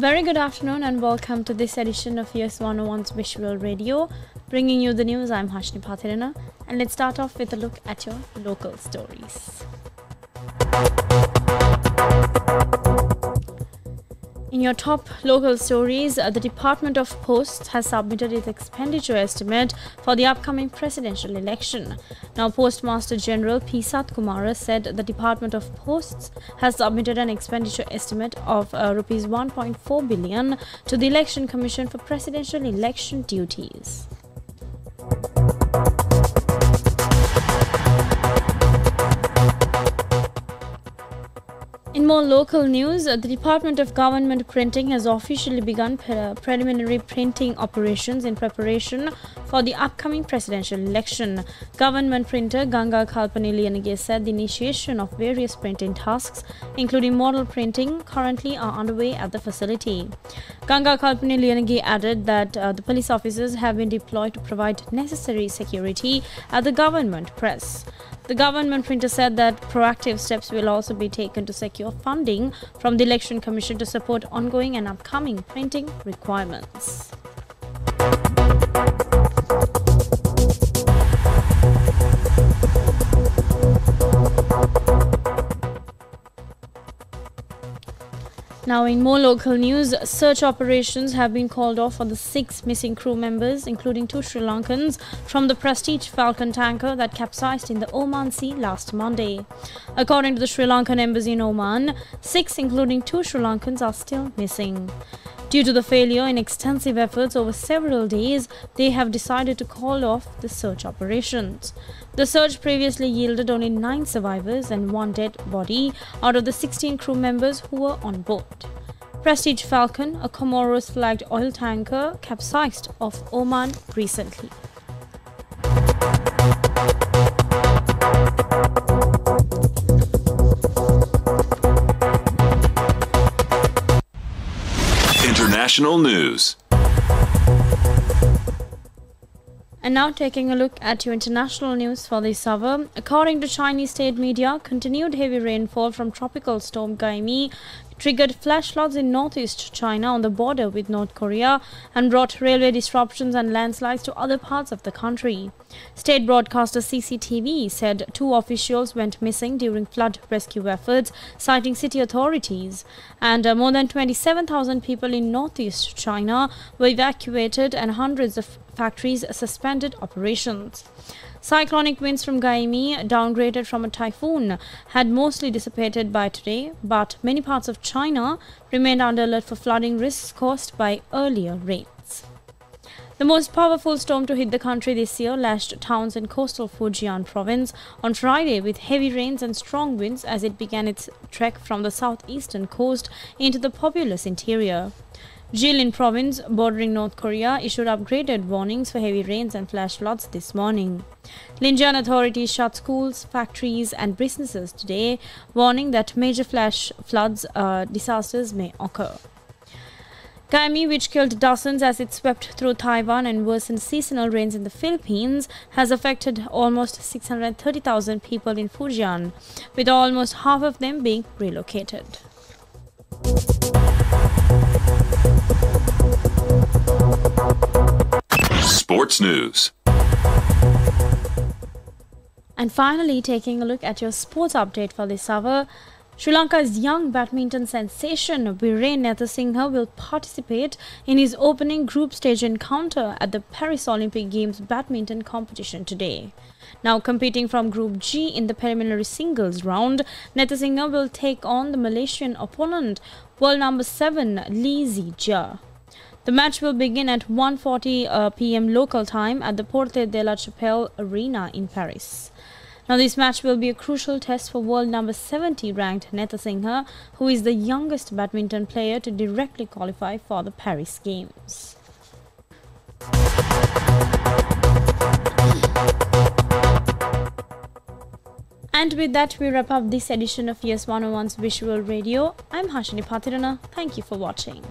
very good afternoon and welcome to this edition of YES101's Visual Radio. Bringing you the news, I'm Hashni Pathirana, and let's start off with a look at your local stories. In your top local stories, the Department of Posts has submitted its expenditure estimate for the upcoming presidential election. Now, Postmaster General P. Satkumara said the Department of Posts has submitted an expenditure estimate of Rs 1.4 billion to the Election Commission for presidential election duties. In more local news, the Department of Government Printing has officially begun preliminary printing operations in preparation for the upcoming presidential election. Government printer Ganga Kalpani Liyanage said the initiation of various printing tasks, including model printing, currently are underway at the facility. Ganga Kalpani Liyanage added that the police officers have been deployed to provide necessary security at the government press. The government printer said that proactive steps will also be taken to secure funding from the Election Commission to support ongoing and upcoming printing requirements. Now, in more local news, search operations have been called off for the 6 missing crew members, including 2 Sri Lankans, from the Prestige Falcon tanker that capsized in the Oman Sea last Monday. According to the Sri Lankan embassy in Oman, 6, including 2 Sri Lankans, are still missing. Due to the failure in extensive efforts over several days, they have decided to call off the search operations. The search previously yielded only 9 survivors and 1 dead body out of the 16 crew members who were on board. Prestige Falcon, a Comoros-flagged oil tanker, capsized off Oman recently. International news. And now taking a look at your international news for this hour. According to Chinese state media, continued heavy rainfall from tropical storm Gaimi triggered flash floods in northeast China on the border with North Korea and brought railway disruptions and landslides to other parts of the country. State broadcaster CCTV said 2 officials went missing during flood rescue efforts, citing city authorities. And more than 27,000 people in northeast China were evacuated and hundreds of factories suspended operations. Cyclonic winds from Gaimi, downgraded from a typhoon, had mostly dissipated by today, but many parts of China remained under alert for flooding risks caused by earlier rains. The most powerful storm to hit the country this year lashed towns in coastal Fujian province on Friday with heavy rains and strong winds as it began its trek from the southeastern coast into the populous interior. Jilin province, bordering North Korea, issued upgraded warnings for heavy rains and flash floods this morning. Linjiang authorities shut schools, factories and businesses today, warning that major flash floods disasters may occur. Gaimi, which killed dozens as it swept through Taiwan and worsened seasonal rains in the Philippines, has affected almost 630,000 people in Fujian, with almost half of them being relocated. Sports news. And finally, taking a look at your sports update for this hour, Sri Lanka's young badminton sensation Viren Nathasinghe will participate in his opening group stage encounter at the Paris Olympic Games badminton competition today. Now competing from Group G in the preliminary singles round, Nathasinghe will take on the Malaysian opponent, world number 7 Lee Zijia. The match will begin at 1:40 p.m. local time at the Porte de la Chapelle Arena in Paris. Now, this match will be a crucial test for world number 70 ranked Nathasinghe, who is the youngest badminton player to directly qualify for the Paris Games. And with that, we wrap up this edition of YES101's Visual Radio. I'm Hashini Pathirana. Thank you for watching.